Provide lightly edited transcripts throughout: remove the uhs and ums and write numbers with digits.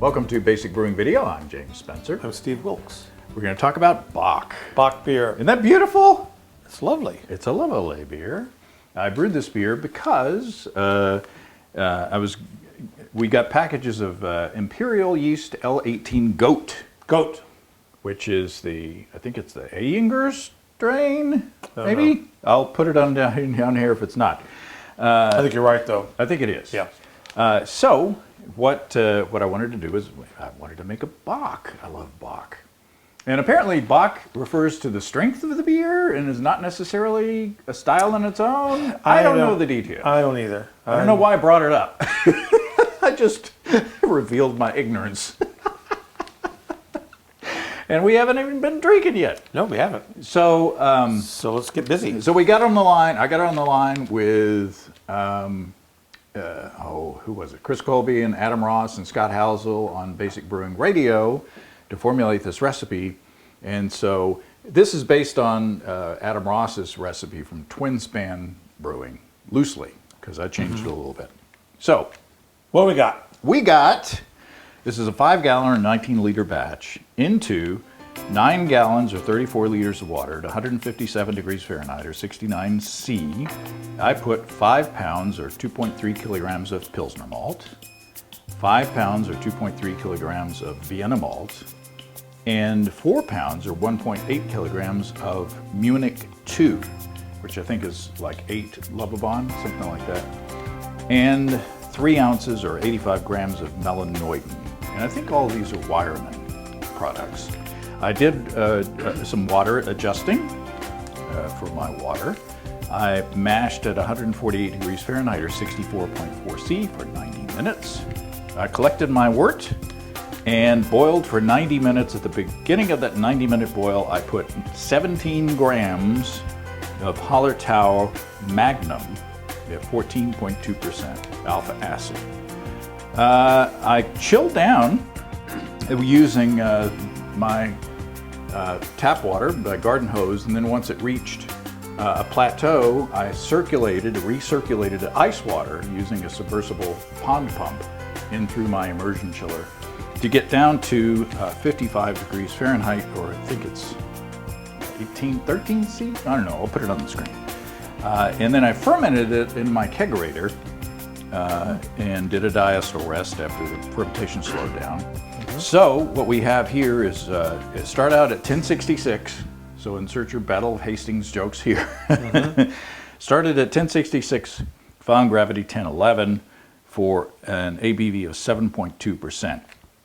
Welcome to Basic Brewing Video. I'm James Spencer. I'm Steve Wilkes. We're going to talk about Bock. Bock beer. Isn't that beautiful? It's lovely. It's a lovely beer. I brewed this beer because we got packages of Imperial Yeast L18 Goat, which is I think it's the Ayinger strain, maybe? I'll put it on down here if it's not. I think you're right, though. I think it is. Yeah. So what I wanted to do is I wanted to make a Bock. I love Bock. And apparently Bock refers to the strength of the beer and is not necessarily a style in its own. I don't know the details. I don't either. I don't know why I brought it up. I just revealed my ignorance. And we haven't even been drinking yet. No, we haven't. So let's get busy. So we got on the line. I got on the line with who was it? Chris Colby and Adam Ross and Scott Housel on Basic Brewing Radio to formulate this recipe. And so this is based on Adam Ross's recipe from Twin Span Brewing, loosely, because I changed it a little bit. So what we got? This is a 5-gallon or 19-liter batch into 9 gallons or 34 liters of water at 157 degrees Fahrenheit or 69 C. I put 5 pounds or 2.3 kilograms of Pilsner malt, 5 pounds or 2.3 kilograms of Vienna malt, and 4 pounds or 1.8 kilograms of Munich 2, which I think is like 8 Lovibond, something like that, and 3 ounces or 85 grams of melanoidin. And I think all of these are Wireman products. I did some water adjusting for my water. I mashed at 148 degrees Fahrenheit or 64.4 C for 90 minutes. I collected my wort and boiled for 90 minutes. At the beginning of that 90-minute boil, I put 17 grams of Hallertau Magnum at 14.2% alpha acid. I chilled down using my tap water, the garden hose, and then once it reached a plateau, I recirculated ice water using a submersible pond pump in through my immersion chiller to get down to 55 degrees Fahrenheit, or I think it's 13 C? I don't know, I'll put it on the screen. And then I fermented it in my kegerator and did a diacetyl rest after the fermentation slowed down. So what we have here is start out at 1066. So insert your Battle of Hastings jokes here. Started at 1066, found gravity 1011 for an ABV of 7.2%.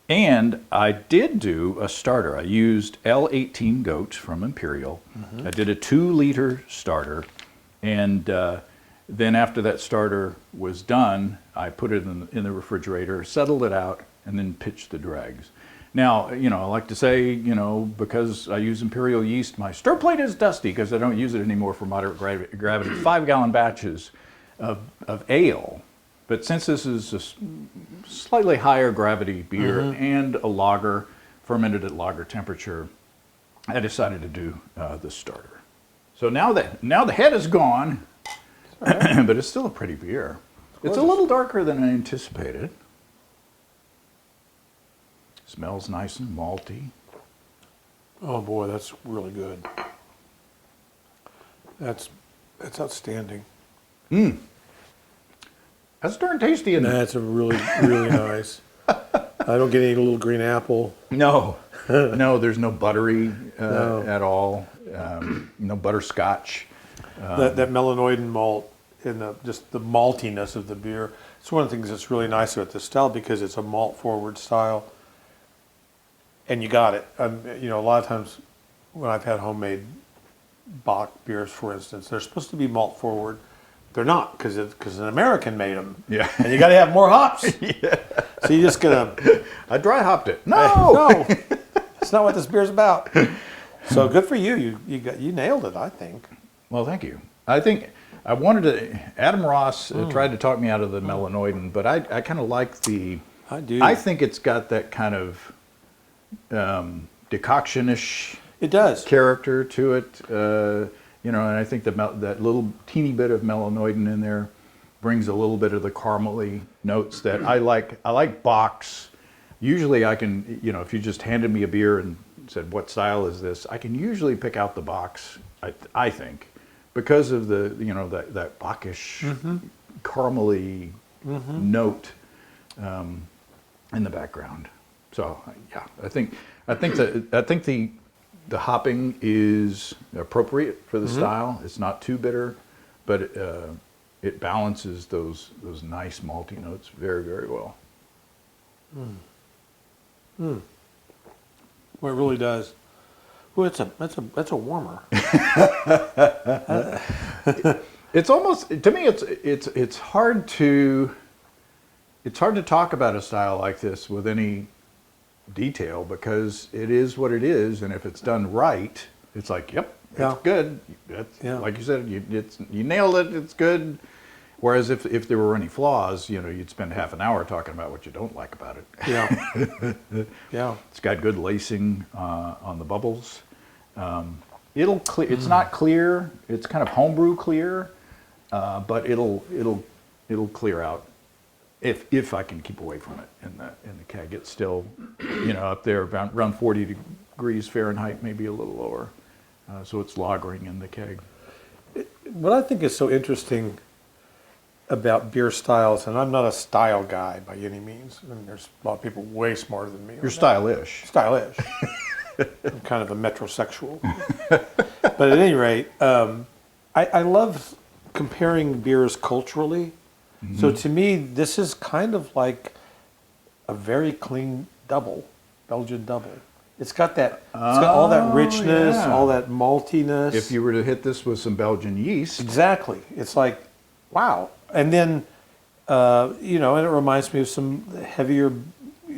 And I did do a starter. I used L18 Goat from Imperial. I did a 2-liter starter, and then after that starter was done, I put it in the refrigerator, settled it out, and then pitched the dregs. Now, I like to say, because I use Imperial yeast, my stir plate is dusty because I don't use it anymore for moderate gravity 5-gallon batches of ale. But since this is a slightly higher gravity beer and a lager, fermented at lager temperature, I decided to do the starter. So now the head is gone, but it's still a pretty beer. It's a little darker than I anticipated. Smells nice and malty. Oh boy, that's really good. That's outstanding. That's darn tasty. That's a really nice. I don't get any little green apple. No, there's no buttery at all. No butterscotch. That melanoidin malt and just the maltiness of the beer. It's one of the things that's really nice about this style because it's a malt forward style. And you got it. A lot of times when I've had homemade Bock beers, for instance, they're supposed to be malt forward. They're not because an American made them. Yeah. And you got to have more hops. Yeah. So you just gonna. I dry hopped it. No. That's not what this beer's about. So good for you. You nailed it, I think. Well, thank you. I think I wanted to. Adam Ross tried to talk me out of the melanoidin, but I kind of like the. I do. I think it's got that kind of decoction-ish. It does. Character to it. And I think that little teeny bit of melanoidin in there brings a little bit of the caramely notes that I like. I like Bock's usually I can, if you just handed me a beer and said, what style is this? I can usually pick out the box, I think, because of the, that Bockish, caramely note in the background. So yeah, I think the hopping is appropriate for the style. It's not too bitter, but it balances those nice malty notes very, very well. Well, it really does. Well, that's a warmer. It's almost, to me, it's hard to talk about a style like this with any detail, because it is what it is, and if it's done right, it's like, yep, it's good. Like you said, you nailed it. It's good. Whereas if there were any flaws, you'd spend half an hour talking about what you don't like about it. Yeah. It's got good lacing on the bubbles. It'll clear. It's not clear. It's kind of homebrew clear, but it'll clear out if I can keep away from it in the keg. It's still up there around 40 degrees Fahrenheit, maybe a little lower. So it's lagering in the keg. What I think is so interesting about beer styles, and I'm not a style guy by any means. I mean, there's a lot of people way smarter than me. You're stylish. Stylish. I'm kind of a metrosexual. But at any rate, I love comparing beers culturally. So to me, this is kind of like a very clean double, Belgian double. It's got all that richness, all that maltiness. If you were to hit this with some Belgian yeast. Exactly. It's like, wow. And then, and it reminds me of some heavier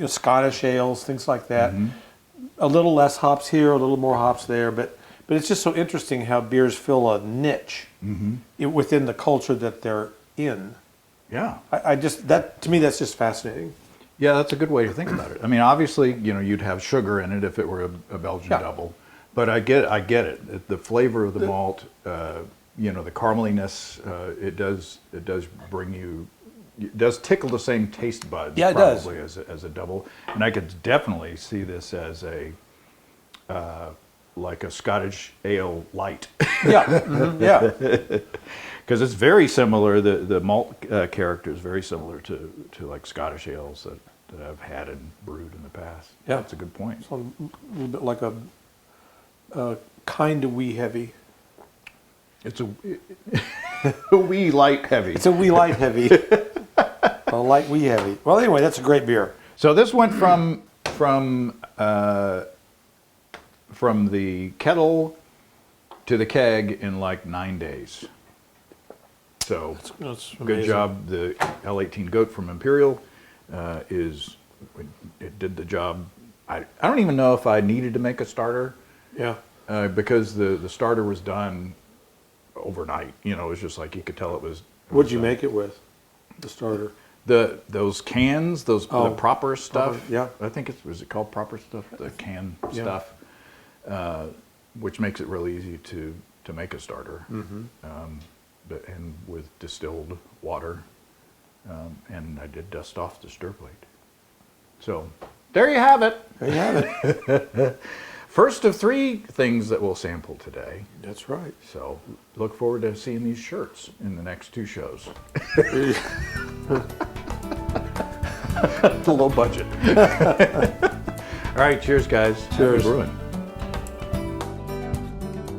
Scottish ales, things like that. A little less hops here, a little more hops there, but it's just so interesting how beers fill a niche within the culture that they're in. Yeah. To me, that's just fascinating. Yeah, that's a good way to think about it. I mean, obviously, you'd have sugar in it if it were a Belgian double, but I get it. The flavor of the malt, the carameliness, it does bring you. It does tickle the same taste buds, probably, as a double, and I could definitely see this as like a Scottish ale light. Yeah. Because it's very similar. The malt character is very similar to like Scottish ales that I've had and brewed in the past. Yeah, that's a good point. So a little bit like a kind of wee heavy. It's a wee light heavy. It's a wee light heavy. A light wee heavy. Well, anyway, that's a great beer. So this went from the kettle to the keg in like 9 days. So that's good job. The L18 goat from Imperial it did the job. I don't even know if I needed to make a starter. Yeah. Because the starter was done overnight. It was just like you could tell it was. What'd you make it with? The starter. Those cans, the proper stuff. Yeah. I think was it called proper stuff? The can stuff, which makes it really easy to make a starter. And with distilled water, and I did dust off the stir plate. So there you have it. There you have it. First of 3 things that we'll sample today. That's right. So look forward to seeing these shirts in the next 2 shows. It's a low budget. All right, cheers, guys. Cheers. Happy brewing.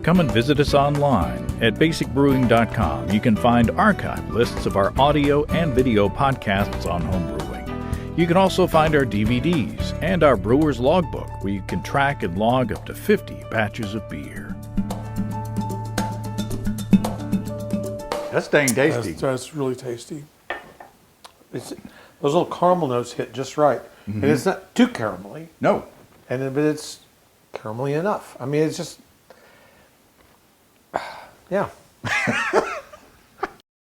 Come and visit us online at basicbrewing.com. You can find archive lists of our audio and video podcasts on homebrewing. You can also find our DVDs and our brewer's logbook, where you can track and log up to 50 batches of beer. That's dang tasty. That's really tasty. Those little caramel notes hit just right, and it's not too caramelly. No, but it's caramelly enough. I mean, it's just, yeah.